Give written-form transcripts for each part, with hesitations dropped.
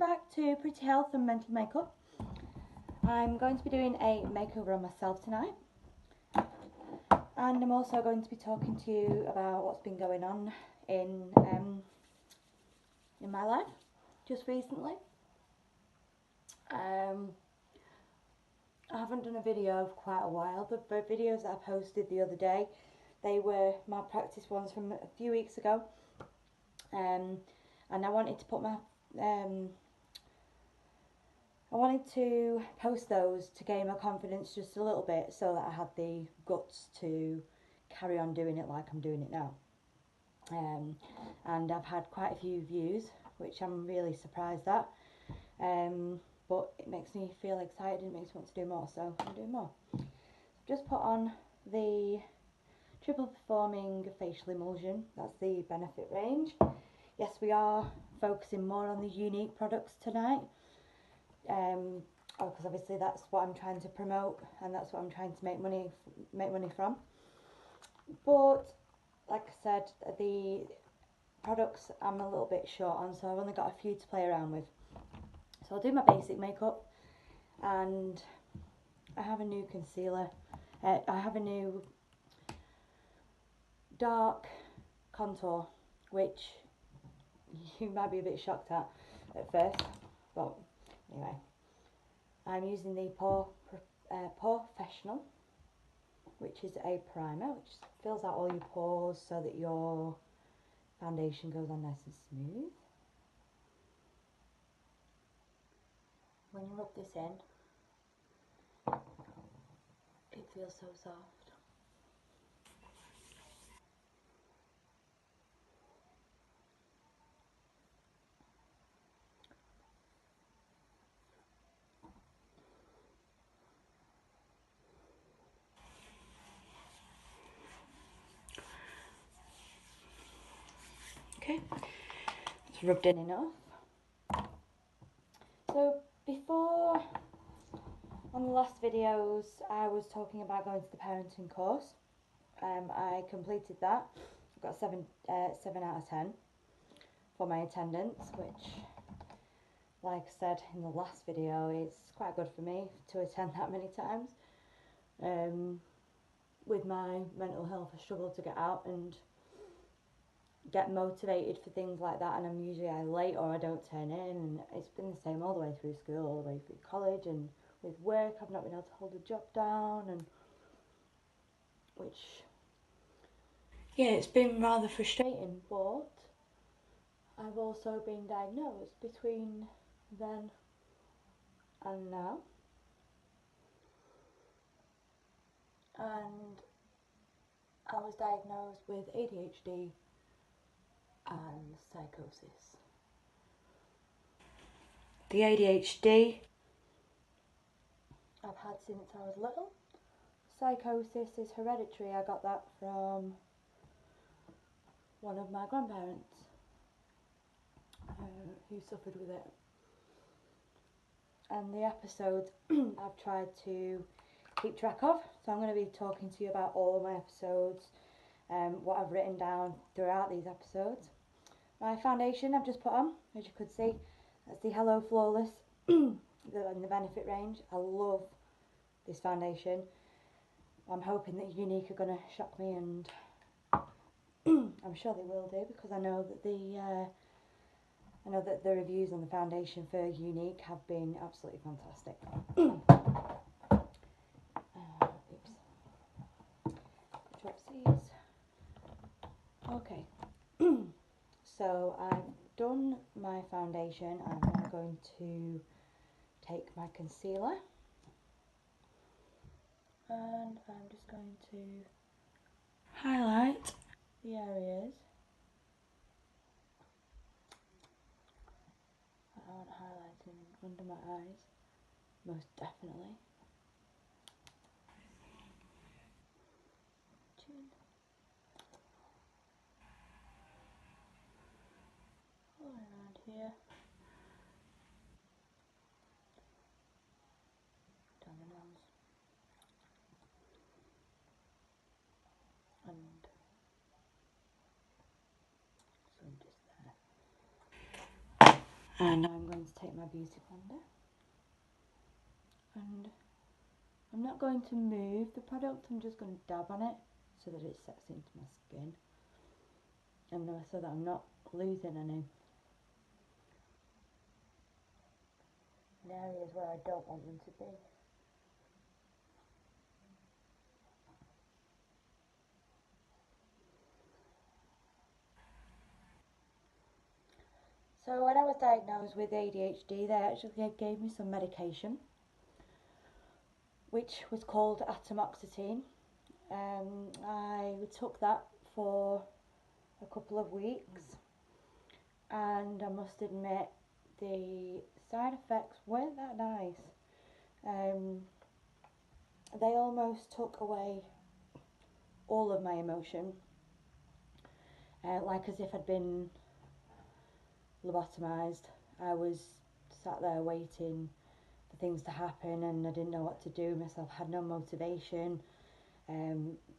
back to Pretty Health and Mental Makeup. I'm going to be doing a makeover on myself tonight, and I'm also going to be talking to you about what's been going on in my life just recently. I haven't done a video for quite a while. The videos that I posted the other day, they were my practice ones from a few weeks ago, and I wanted to put my I wanted to post those to gain my confidence just a little bit, so that I had the guts to carry on doing it like I'm doing it now. And I've had quite a few views, which I'm really surprised at. But it makes me feel excited and it makes me want to do more, so I'm doing more. I've just put on the triple performing facial emulsion. That's the Benefit range. Yes, we are focusing more on the unique products tonight. Because obviously that's what I'm trying to promote, and that's what I'm trying to make money from. But like I said, the products I'm a little bit short on, so I've only got a few to play around with. So I'll do my basic makeup, and I have a new concealer. I have a new dark contour, which you might be a bit shocked at first, but anyway. I'm using the Professional, which is a primer which fills out all your pores so that your foundation goes on nice and smooth. When you rub this in, it feels so soft. Okay, it's rubbed in enough. So before, on the last videos, I was talking about going to the parenting course. I completed that. I got 7 out of 10 for my attendance, which, like I said in the last video, it's quite good for me to attend that many times. With my mental health, I struggle to get out and get motivated for things like that, and I'm usually either late or I don't turn in, and it's been the same all the way through school, all the way through college, and with work I've not been able to hold a job down, and which, yeah, it's been rather frustrating. But I've also been diagnosed between then and now, and I was diagnosed with ADHD and psychosis. The ADHD I've had since I was little. Psychosis is hereditary. I got that from one of my grandparents who suffered with it. And the episodes I've tried to keep track of, so I'm going to be talking to you about all of my episodes, what I've written down throughout these episodes. My foundation I've just put on, as you could see, that's the Hello Flawless in the Benefit range. I love this foundation. I'm hoping that Unique are going to shock me, and I'm sure they will do, because I know that the reviews on the foundation for Unique have been absolutely fantastic. Oops. Drop these. Okay. So I've done my foundation. I'm now going to take my concealer, and I'm just going to highlight the areas that I want highlighting under my eyes, most definitely. Chin. All around here. Down the nose. And some just there. And now I'm going to take my beauty blender, and I'm not going to move the product, I'm just going to dab on it so that it sets into my skin, and so that I'm not losing any in areas where I don't want them to be. So when I was diagnosed with ADHD, they actually gave me some medication, which was called atomoxetine. I took that for a couple of weeks, and I must admit the side effects weren't that nice. They almost took away all of my emotion, like as if I'd been lobotomised. I was sat there waiting for things to happen, and I didn't know what to do myself, had no motivation.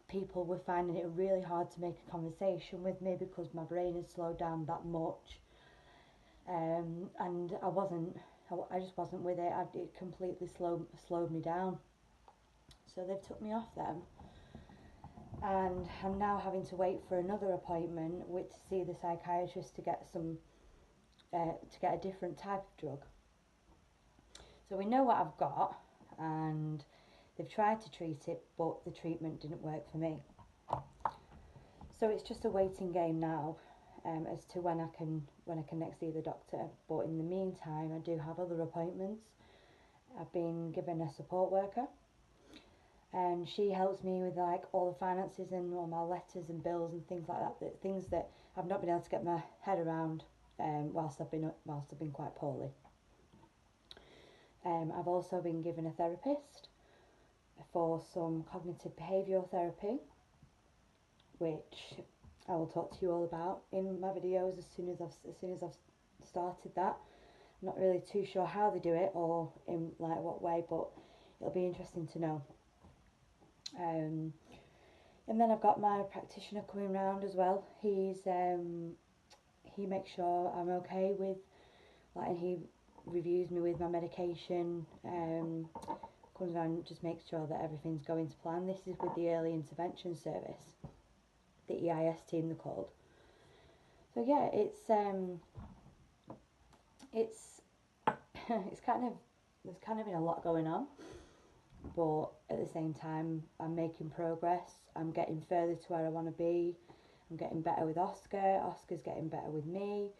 People were finding it really hard to make a conversation with me because my brain had slowed down that much, and I just wasn't with it. It completely slowed me down. So they've took me off them, and I'm now having to wait for another appointment to see the psychiatrist to get a different type of drug. So we know what I've got, and they've tried to treat it, but the treatment didn't work for me. So it's just a waiting game now, as to when I can next see the doctor. But in the meantime, I do have other appointments. I've been given a support worker, and she helps me with like all the finances and all my letters and bills and things like that. Things that I've not been able to get my head around whilst I've been quite poorly. I've also been given a therapist for some cognitive behavioural therapy, which I will talk to you all about in my videos as soon as I've started that. I'm not really too sure how they do it or in like what way, but it'll be interesting to know. And then I've got my practitioner coming round as well. He makes sure I'm okay with, like, and he reviews me with my medication. Comes around and just makes sure that everything's going to plan. This is with the Early Intervention Service, the EIS team they're called. So yeah, it's there's kind of been a lot going on, but at the same time I'm making progress. I'm getting further to where I want to be. I'm getting better with Oscar. Oscar's getting better with me.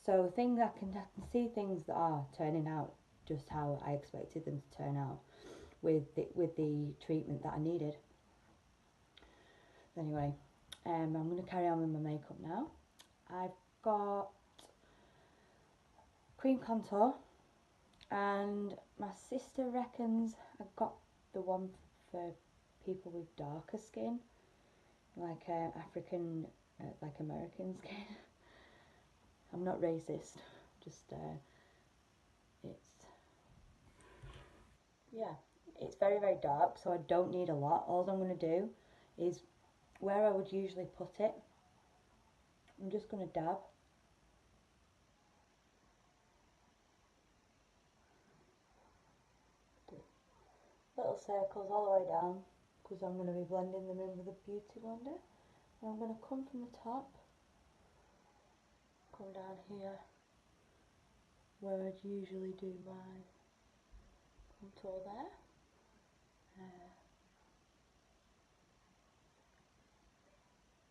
So I can see things that are turning out just how I expected them to turn out with the treatment that I needed. Anyway, I'm going to carry on with my makeup now. I've got cream contour, and my sister reckons I got the one for people with darker skin, like African, like American skin. I'm not racist, just it's very, very dark, so I don't need a lot. All I'm going to do is where I would usually put it, I'm just going to dab. Little circles all the way down, because I'm going to be blending them in with a beauty blender. And I'm going to come from the top, come down here where I'd usually do my contour there.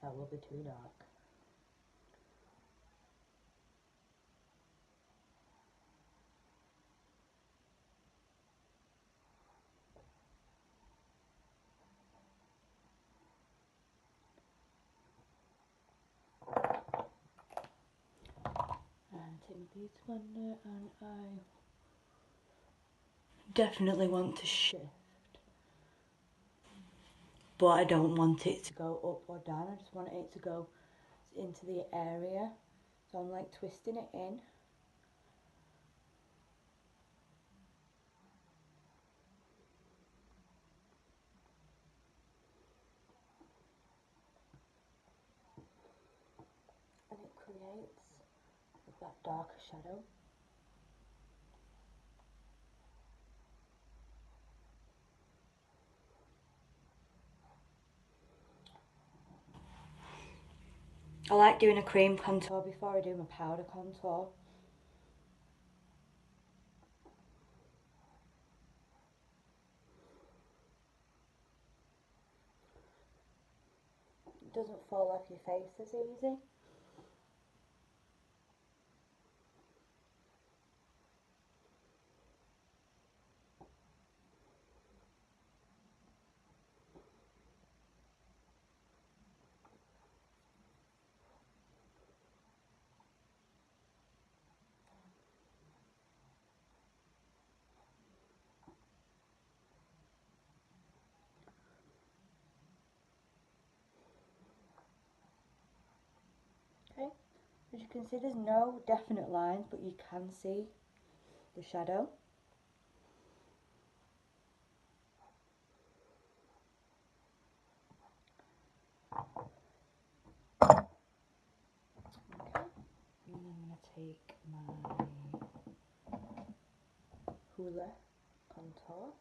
That will be too dark. And take my beauty blender, and I definitely want to shift, but I don't want it to go up or down. I just want it to go into the area, so I'm like twisting it in. And it creates that darker shadow. I like doing a cream contour before I do my powder contour. It doesn't fall off your face as easy. Okay, as you can see, there's no definite lines, but you can see the shadow. Okay, and then I'm going to take my Hoola contour.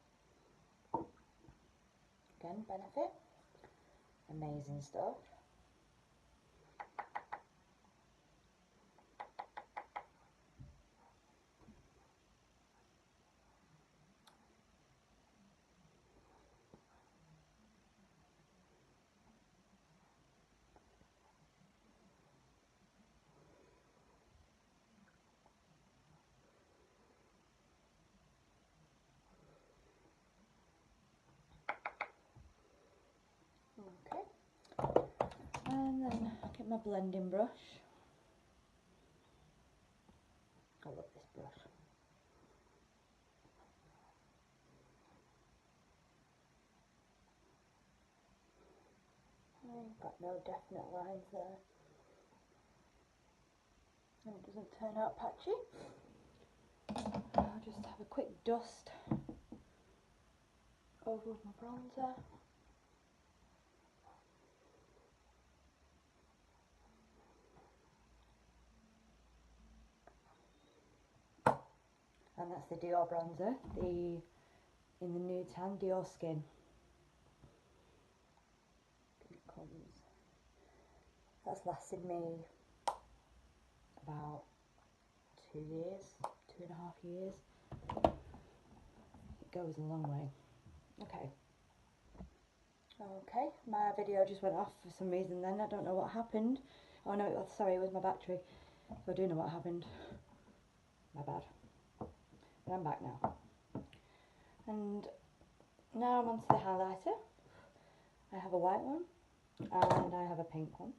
Again, Benefit. Amazing stuff. Okay, and then get my blending brush. I love this brush. I've got no definite lines there. And it doesn't turn out patchy. I'll just have a quick dust over with my bronzer. And that's the Dior bronzer, in the Nude Tan Dior Skin. It comes. That's lasted me about 2 years, 2.5 years. It goes a long way. Okay. Okay, my video just went off for some reason then. I don't know what happened. Oh no, sorry, it was my battery. So I do know what happened. My bad. And I'm back now. And now I'm onto the highlighter. I have a white one and I have a pink one.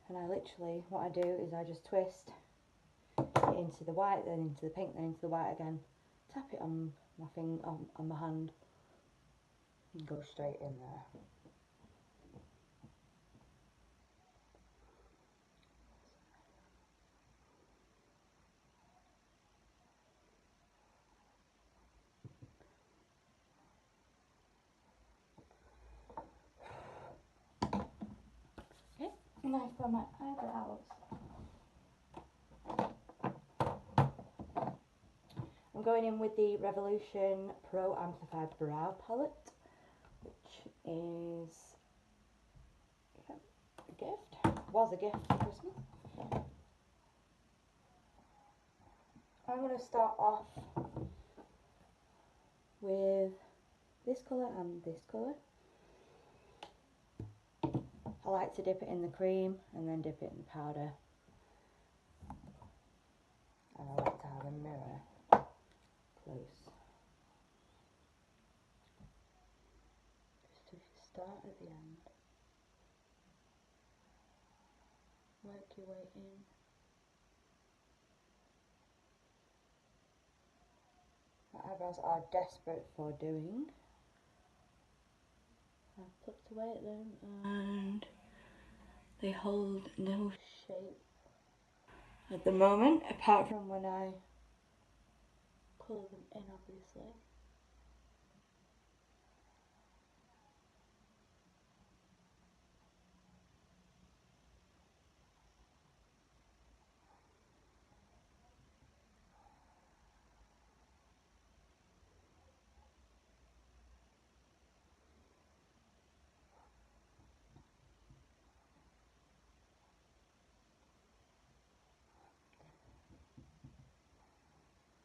And I literally, what I do is I just twist it into the white, then into the pink, then into the white again. Tap it on my finger, on my hand, and go straight in there. Okay, now for my eyebrows. I'm going in with the Revolution Pro Amplified Brow Palette, which is a gift. Was a gift for Christmas. I'm going to start off with this colour and this colour. I like to dip it in the cream and then dip it in the powder. And I like to have a mirror close. Just to start at the end. Work your way in. My eyebrows are desperate for doing. I've plucked away at them and they hold no shape at the moment, apart from when I colour them in, obviously.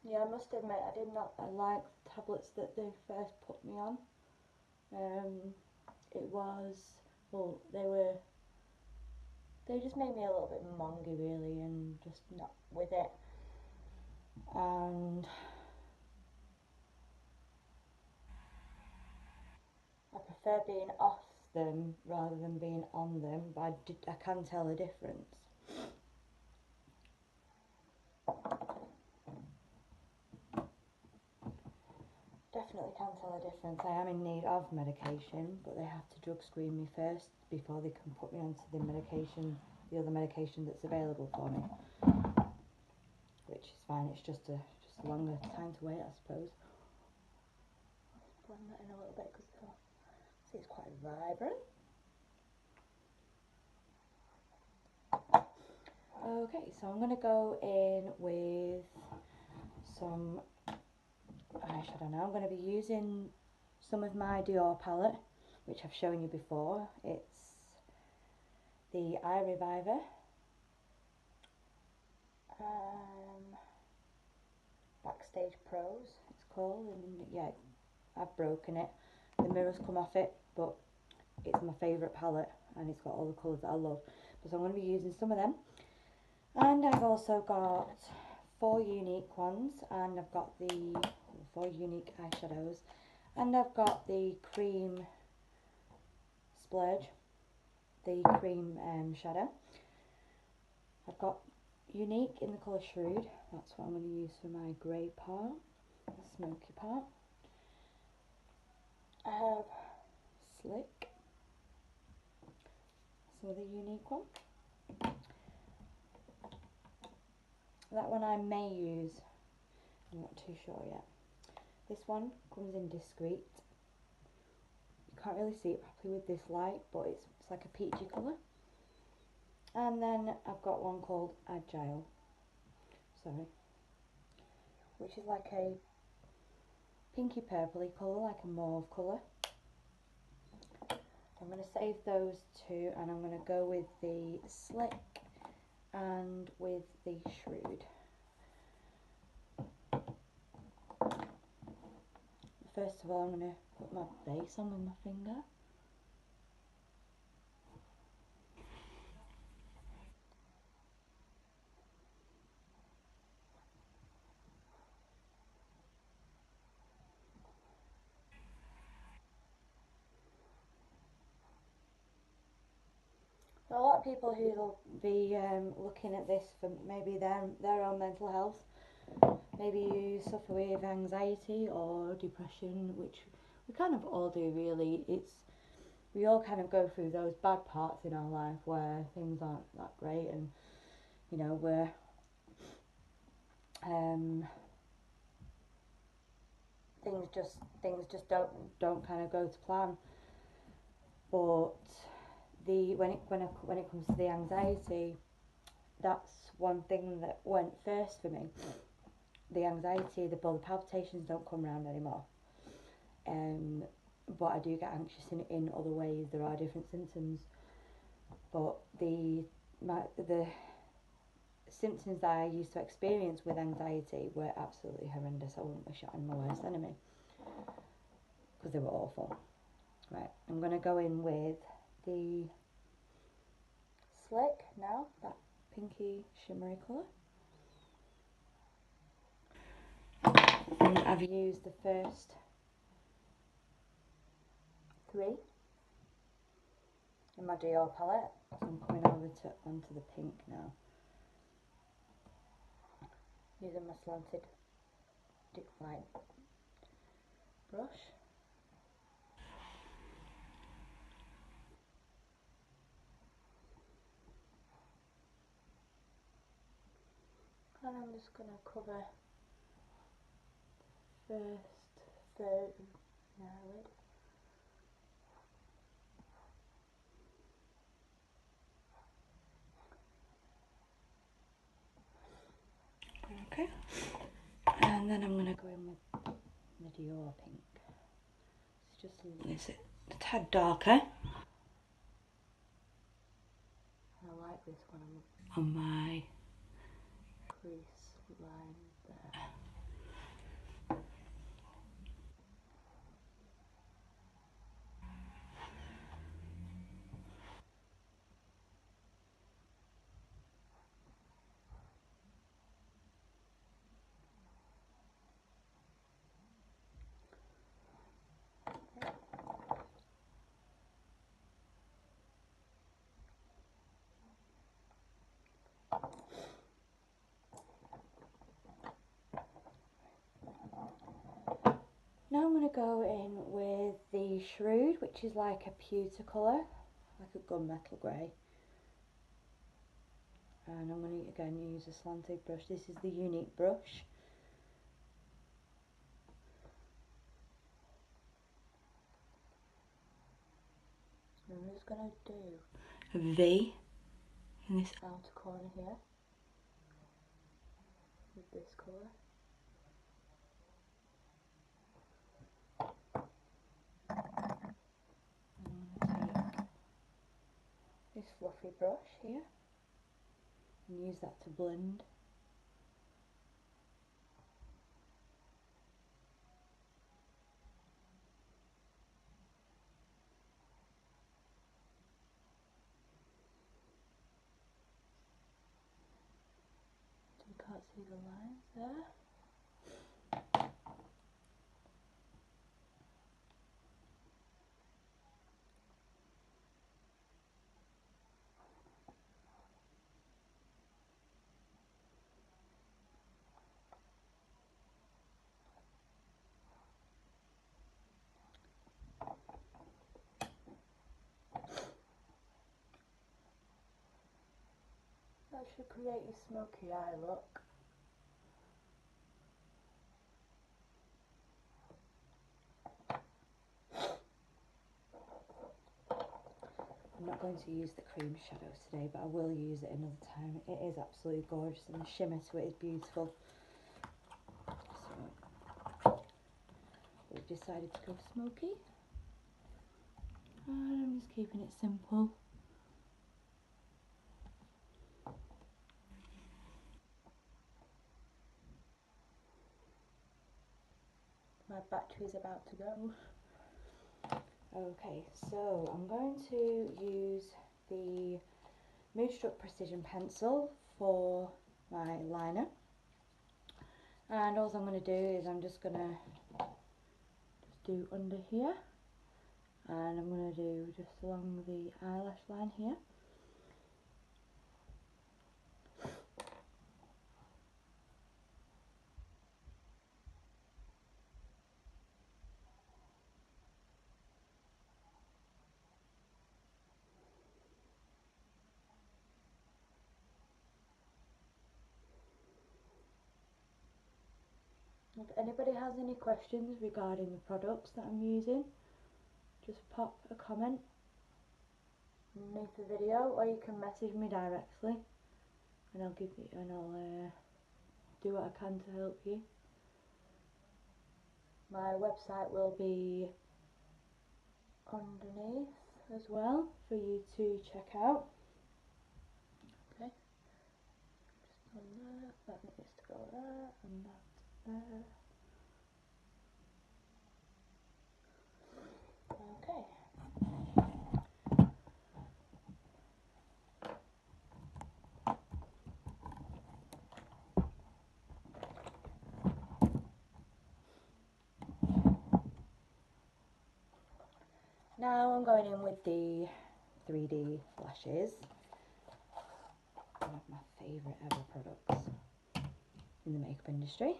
Yeah, I must admit I did not like the tablets that they first put me on. It was, well, they just made me a little bit mongy really and just not with it. And I prefer being off them rather than being on them, but I can tell a difference. Definitely can tell a difference. I am in need of medication, but they have to drug screen me first before they can put me onto the medication, the other medication that's available for me, which is fine. It's just a longer time to wait, I suppose. Blend that in a little bit because see it's quite vibrant. Okay, so I'm going to go in with some eyeshadow now. I'm going to be using some of my Dior palette, which I've shown you before. It's the Eye Reviver. Backstage Pros, it's called, and yeah, I've broken it. The mirrors come off it, but it's my favourite palette, and it's got all the colours that I love. So I'm going to be using some of them. And I've also got 4 unique ones, and I've got the 4 unique eyeshadows, and I've got the cream splurge, the cream shadow. I've got unique in the colour Shrewd, that's what I'm going to use for my grey part, the smoky part. I have Slick, some of the unique one. That one I may use, I'm not too sure yet. This one comes in Discreet. You can't really see it properly with this light, but it's like a peachy colour. And then I've got one called Agile, which is like a pinky purpley colour, like a mauve colour. I'm going to save those two, and I'm going to go with the Slick and with the Shrewd. First of all, I'm going to put my base on with my finger. A lot of people who will be looking at this for maybe their own mental health. Maybe you suffer with anxiety or depression, which we kind of all do really. We all kind of go through those bad parts in our life where things aren't that great, and you know where things just don't kind of go to plan. But when it comes to the anxiety, that's one thing that went first for me. The anxiety, the palpitations don't come around anymore. But I do get anxious in other ways. There are different symptoms, but the symptoms that I used to experience with anxiety were absolutely horrendous. I wouldn't wish it on my worst enemy because they were awful. Right, I'm going to go in with the Slick now, that pinky shimmery colour. And I've used the first 3 in my Dior palette, so I'm coming over onto the pink now. Using my slanted dip line brush. And I'm just going to cover first third of my eyelid. Okay. And then I'm going to go in with the Dior pink. It's just a tad darker. I like this one on my crease line there. I'm going to go in with the Shrewd, which is like a pewter colour, like a gunmetal grey. And I'm going to again use a slanted brush. This is the Unique brush. I'm just going to do a V in this outer corner here with this colour. I'm going to take this fluffy brush here and use that to blend. So you can't see the lines there. That should create a smoky eye look. I'm not going to use the cream shadows today, but I will use it another time. It is absolutely gorgeous and the shimmer to it is beautiful. So we've decided to go smoky. And I'm just keeping it simple. My battery's about to go. Okay, so I'm going to use the Moonstruck Precision Pencil for my liner. And all I'm going to do is I'm just going to do under here. And I'm going to do just along the eyelash line here. If anybody has any questions regarding the products that I'm using, just pop a comment underneath the video, or you can message me directly, and I'll do what I can to help you. My website will be underneath as well for you to check out. Okay, just on there, that needs to go there, and that there. Okay. Now I'm going in with the 3D lashes, one of my favourite ever products in the makeup industry.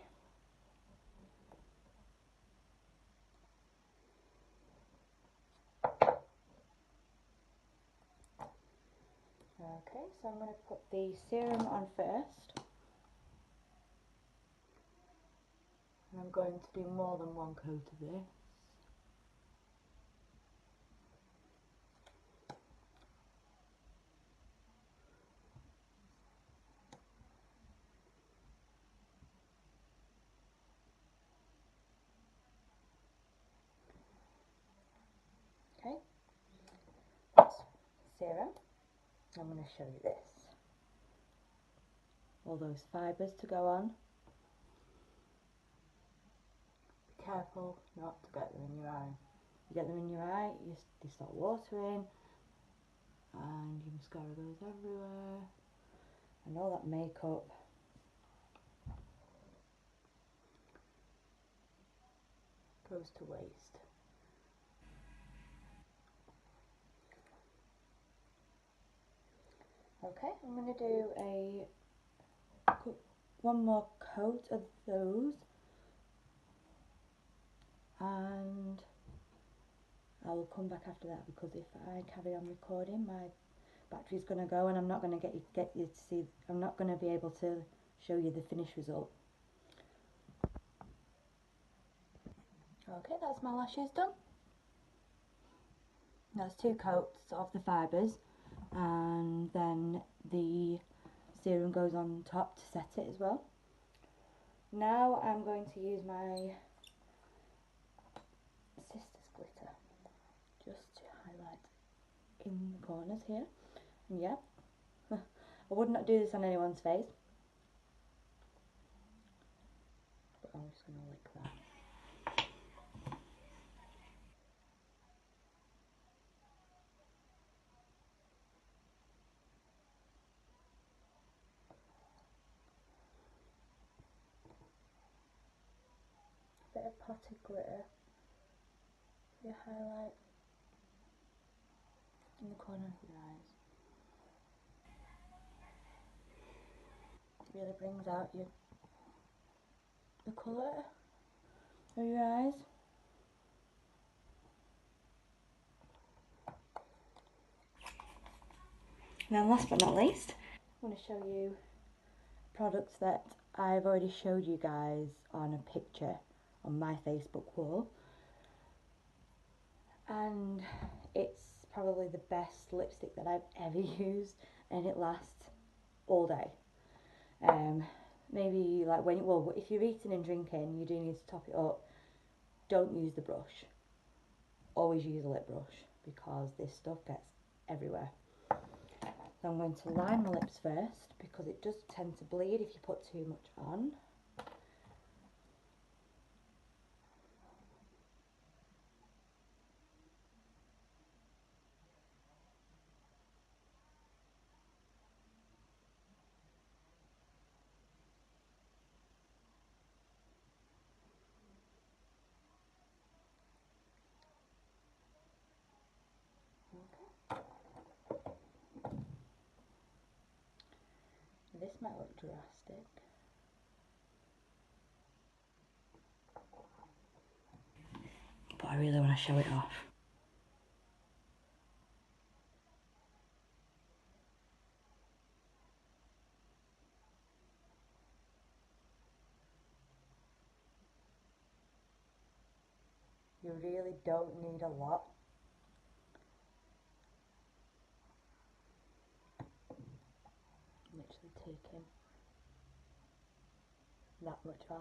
Okay, so I'm going to put the serum on first. And I'm going to do more than one coat of this. Okay, that's serum. I'm going to show you this. All those fibres to go on. Be careful not to get them in your eye. You get them in your eye, they start watering, and your mascara goes everywhere, and all that makeup goes to waste. Okay, I'm going to do one more coat of those, and I will come back after that, because if I carry on recording, my battery's going to go and I'm not going to get you to see, I'm not going to be able to show you the finished result. Okay, that's my lashes done. That's 2 coats of the fibres, and then the serum goes on top to set it as well. Now I'm going to use my Sister's glitter just to highlight in the corners here. And yeah, I would not do this on anyone's face, but I'm just going to lick that. Bit of potted glitter for your highlight in the corner of your eyes. It really brings out the colour of your eyes. And then last but not least, I want to show you products that I've already showed you guys on a picture on my Facebook wall. And it's probably the best lipstick that I've ever used, and it lasts all day. Maybe like if you're eating and drinking, you do need to top it up. Don't use the brush. Always use a lip brush, because this stuff gets everywhere. So I'm going to line my lips first, because it does tend to bleed if you put too much on. This might look drastic. But I really want to show it off. You really don't need a lot. I'm literally taking that much off.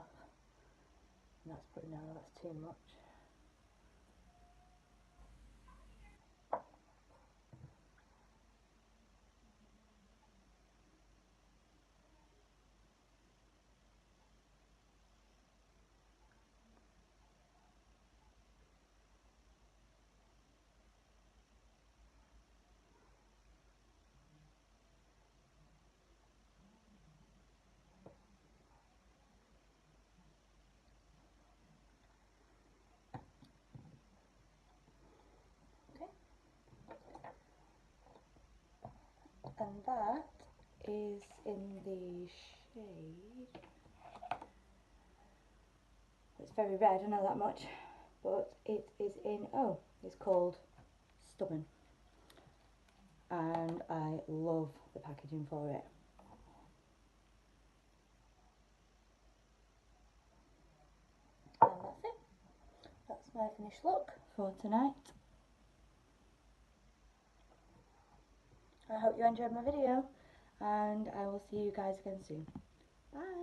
And that's putting out, that's too much. And that is in the shade, it's very red, I know that much, but it is in, it's called Stubborn, and I love the packaging for it. And that's it. That's my finished look for tonight. I hope you enjoyed my video, and I will see you guys again soon. Bye!